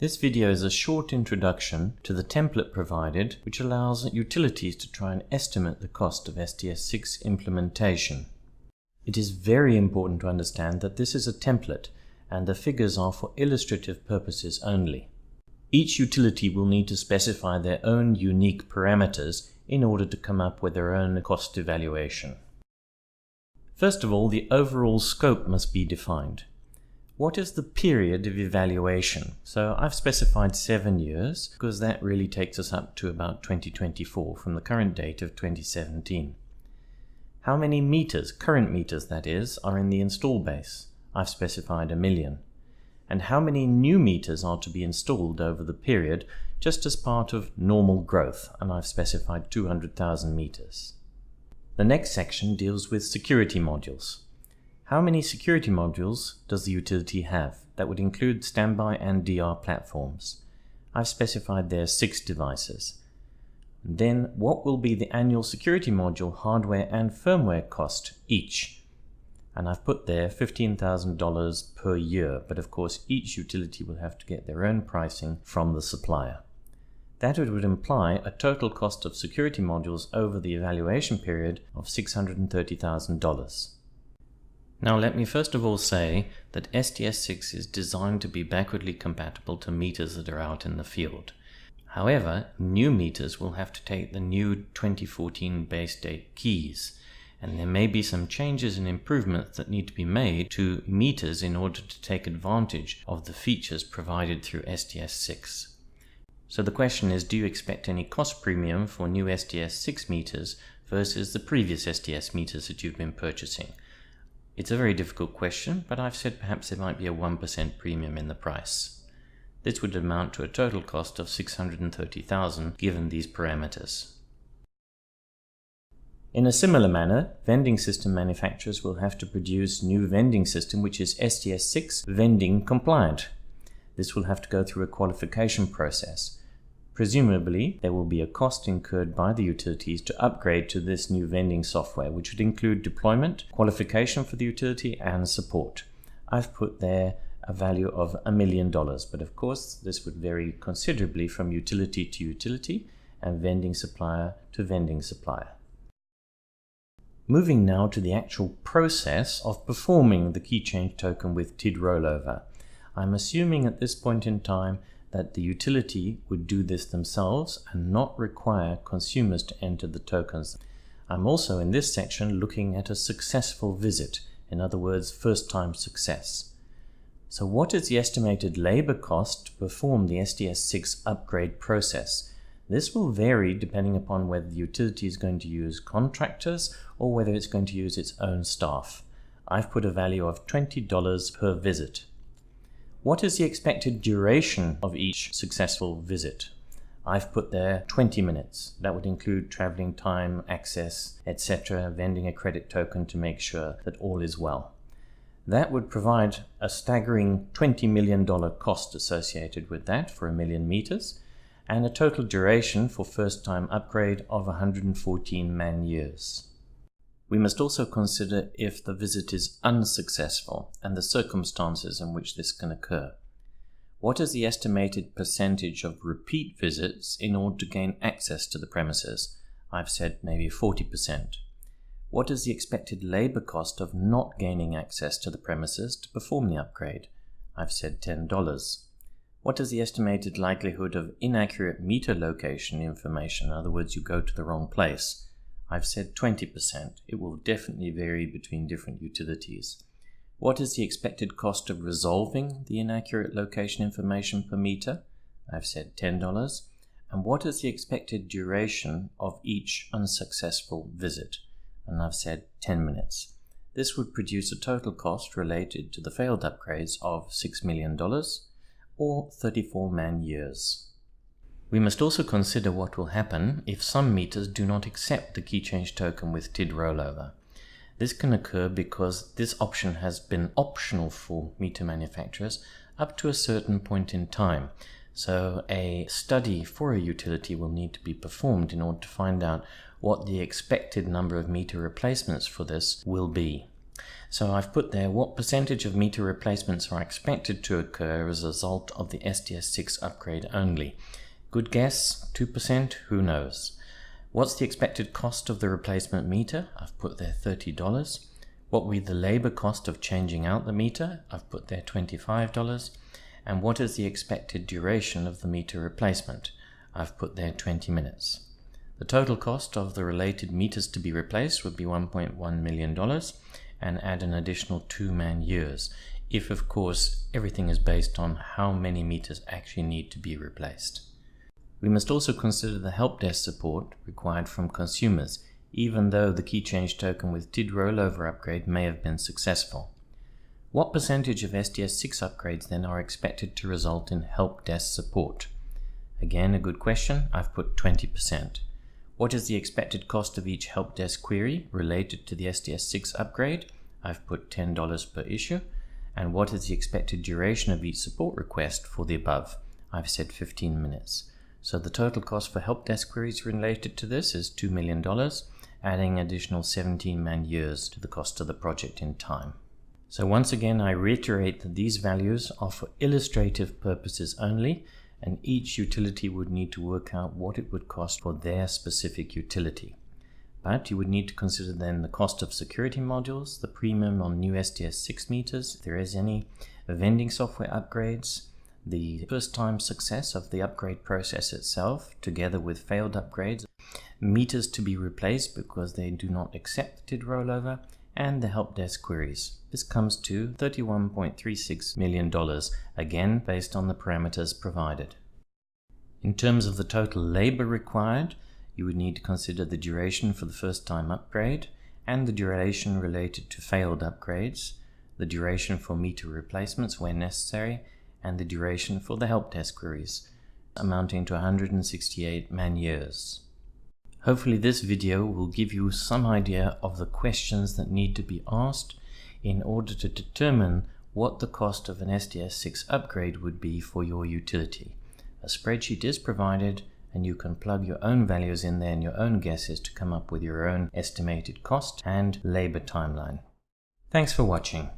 This video is a short introduction to the template provided, which allows utilities to try and estimate the cost of STS6 implementation. It is very important to understand that this is a template and the figures are for illustrative purposes only. Each utility will need to specify their own unique parameters in order to come up with their own cost evaluation. First of all, the overall scope must be defined. What is the period of evaluation? So I've specified 7 years because that really takes us up to about 2024 from the current date of 2017. How many meters, current meters that is, are in the install base? I've specified 1 million. And how many new meters are to be installed over the period just as part of normal growth? And I've specified 200,000 meters. The next section deals with security modules. How many security modules does the utility have? That would include standby and DR platforms. I've specified there 6 devices. Then what will be the annual security module hardware and firmware cost each? And I've put there $15,000 per year, but of course each utility will have to get their own pricing from the supplier. That would imply a total cost of security modules over the evaluation period of $630,000. Now let me first of all say that STS6 is designed to be backwardly compatible to meters that are out in the field. However, new meters will have to take the new 2014 base date keys, and there may be some changes and improvements that need to be made to meters in order to take advantage of the features provided through STS6. So the question is, do you expect any cost premium for new STS6 meters versus the previous STS meters that you've been purchasing? It's a very difficult question, but I've said perhaps there might be a 1% premium in the price. This would amount to a total cost of $630,000 given these parameters. In a similar manner, vending system manufacturers will have to produce new vending system which is STS6 vending compliant. This will have to go through a qualification process. Presumably, there will be a cost incurred by the utilities to upgrade to this new vending software, which would include deployment, qualification for the utility, and support. I've put there a value of $1 million, but of course this would vary considerably from utility to utility and vending supplier to vending supplier. Moving now to the actual process of performing the key change token with TID rollover. I'm assuming at this point in time that the utility would do this themselves and not require consumers to enter the tokens. I'm also in this section looking at a successful visit, in other words, first time success. So what is the estimated labor cost to perform the STS6 upgrade process? This will vary depending upon whether the utility is going to use contractors or whether it's going to use its own staff. I've put a value of $20 per visit. What is the expected duration of each successful visit? I've put there 20 minutes. That would include traveling time, access, etc., vending a credit token to make sure that all is well. That would provide a staggering $20 million cost associated with that for 1 million meters, and a total duration for first-time upgrade of 114 man-years. We must also consider if the visit is unsuccessful and the circumstances in which this can occur. What is the estimated percentage of repeat visits in order to gain access to the premises? I've said maybe 40%. What is the expected labor cost of not gaining access to the premises to perform the upgrade? I've said $10. What is the estimated likelihood of inaccurate meter location information? In other words, you go to the wrong place. I've said 20%. It will definitely vary between different utilities. What is the expected cost of resolving the inaccurate location information per meter? I've said $10. And what is the expected duration of each unsuccessful visit? And I've said 10 minutes. This would produce a total cost related to the failed upgrades of $6 million or 34 man-years. We must also consider what will happen if some meters do not accept the key change token with TID rollover. This can occur because this option has been optional for meter manufacturers up to a certain point in time. So a study for a utility will need to be performed in order to find out what the expected number of meter replacements for this will be. So I've put there what percentage of meter replacements are expected to occur as a result of the STS6 upgrade only. Good guess, 2%, who knows. What's the expected cost of the replacement meter? I've put there $30. What will be the labor cost of changing out the meter? I've put there $25. And what is the expected duration of the meter replacement? I've put there 20 minutes. The total cost of the related meters to be replaced would be $1.1 million and add an additional 2 man-years, if of course everything is based on how many meters actually need to be replaced. We must also consider the help desk support required from consumers, even though the key change token with TID rollover upgrade may have been successful. What percentage of STS6 upgrades then are expected to result in help desk support? Again, a good question. I've put 20%. What is the expected cost of each help desk query related to the STS6 upgrade? I've put $10 per issue. And what is the expected duration of each support request for the above? I've said 15 minutes. So the total cost for help desk queries related to this is $2 million, adding additional 17 man-years to the cost of the project in time. So once again, I reiterate that these values are for illustrative purposes only, and each utility would need to work out what it would cost for their specific utility. But you would need to consider then the cost of security modules, the premium on new STS6 meters, if there is any, vending software upgrades, the first-time success of the upgrade process itself, together with failed upgrades, meters to be replaced because they do not accept TID rollover, and the help desk queries. This comes to $31.36 million, again based on the parameters provided. In terms of the total labor required, you would need to consider the duration for the first-time upgrade and the duration related to failed upgrades, the duration for meter replacements where necessary, and the duration for the help desk queries, amounting to 168 man-years. Hopefully this video will give you some idea of the questions that need to be asked in order to determine what the cost of an STS6 upgrade would be for your utility. A spreadsheet is provided and you can plug your own values in there and your own guesses to come up with your own estimated cost and labor timeline. Thanks for watching.